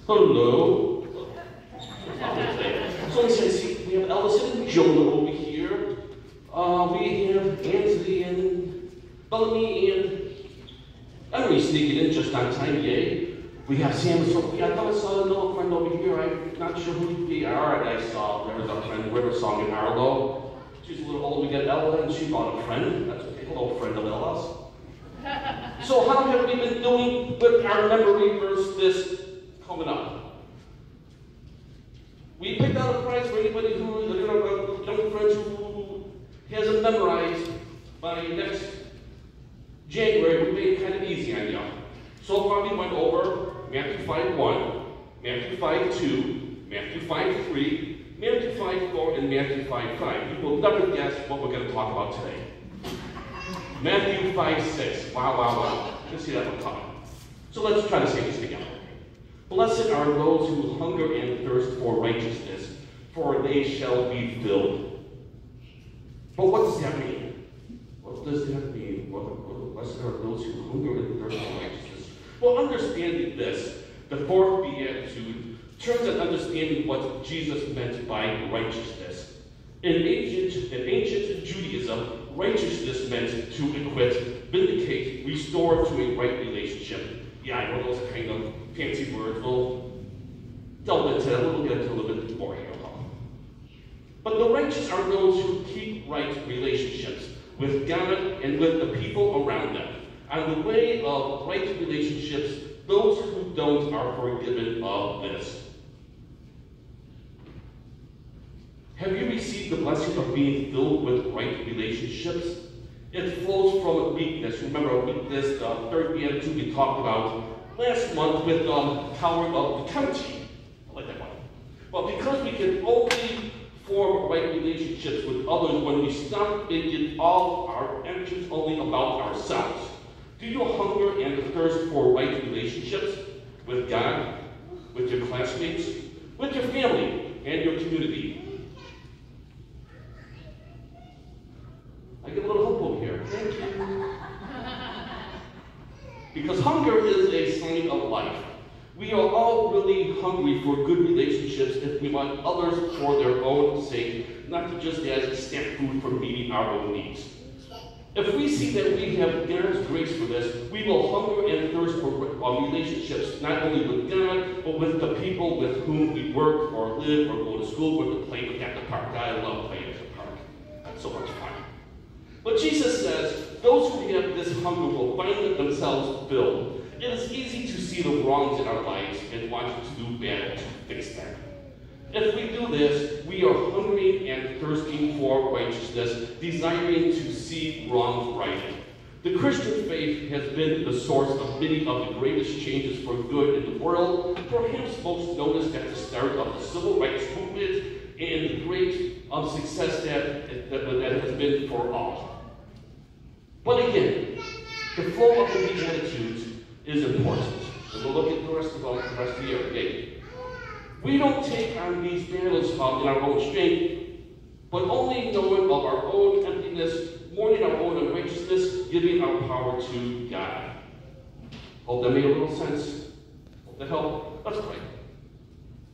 Hello. So he says, we have Ellison and Jonah over here. We have Anthony and Bellamy and Emery sneaking in just on time, yay. We have Sam. So I thought I saw another friend over here. I'm not sure who they are. I saw there was a friend River Song in Harlow. She's a little older. We got Ella, and she brought a friend. That's okay. Hello, friend of Ella's. So how have we been doing with our memory verse this coming up? We picked out a prize for anybody who, young friends who hasn't memorized by next January. We made it kind of easy on you. So far we went over Matthew 5:1, Matthew 5:2, Matthew 5:3, Matthew 5:4, and Matthew 5:5. You will never guess what we're going to talk about today. Matthew 5:6. Wow. You can see that one coming. So let's try to say this together. Blessed are those who hunger and thirst for righteousness, for they shall be filled. But what does that mean? What does that mean? Blessed are those who hunger and thirst for righteousness. Well, understanding this, the fourth beatitude turns on understanding what Jesus meant by righteousness. In ancient Judaism, righteousness meant to acquit, vindicate, restore to a right relationship. Yeah, I know those kind of fancy words. We'll delve into that. We'll get into a little bit more here. But the righteous are those who keep right relationships with God and with the people around them. On the way of right relationships, those who don't are forgiven of this. Have you received the blessing of being filled with right relationships? It flows from a weakness. Remember a weakness, the third beatitude we talked about last month with Tower of the County. I like that one. Well, because we can only form right relationships with others when we stop making all our actions only about ourselves. Do you hunger and thirst for right relationships with God, with your classmates, with your family, and your community? I get a little hope over here. Thank you. Because hunger is a sign of life. We are all really hungry for good relationships if we want others for their own sake, not just as snack food for meeting our own needs. If we see that we have God's grace for this, we will hunger and thirst for relationships, not only with God, but with the people with whom we work or live or go to school or to play with at the park. I love playing at the park. That's so much fun. But Jesus says, those who have this hunger will find themselves filled. It is easy to see the wrongs in our lives and want to do bad to fix them. If we do this, we are hungry and thirsting for righteousness, desiring to see wrongs righted. The Christian faith has been the source of many of the greatest changes for good in the world, perhaps most noticed at the start of the civil rights movement and the great success that has been for all. But again, the flow of the Beatitudes is important. And we'll look at the rest of the year, okay? We don't take on these battles in our own strength, but only knowing of our own emptiness, mourning our own unrighteousness, giving our power to God. Hope that made a little sense. Hope that helped. Let's pray.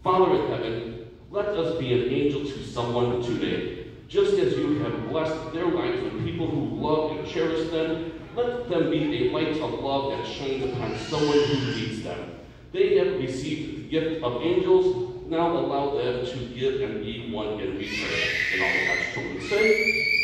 Father in heaven, let us be an angel to someone today. Just as you have blessed their lives with people who love and cherish them, let them be a light of love that shines upon someone who needs them. They have received the gift of angels. Now allow them to give and be one in return. And all of God's children say,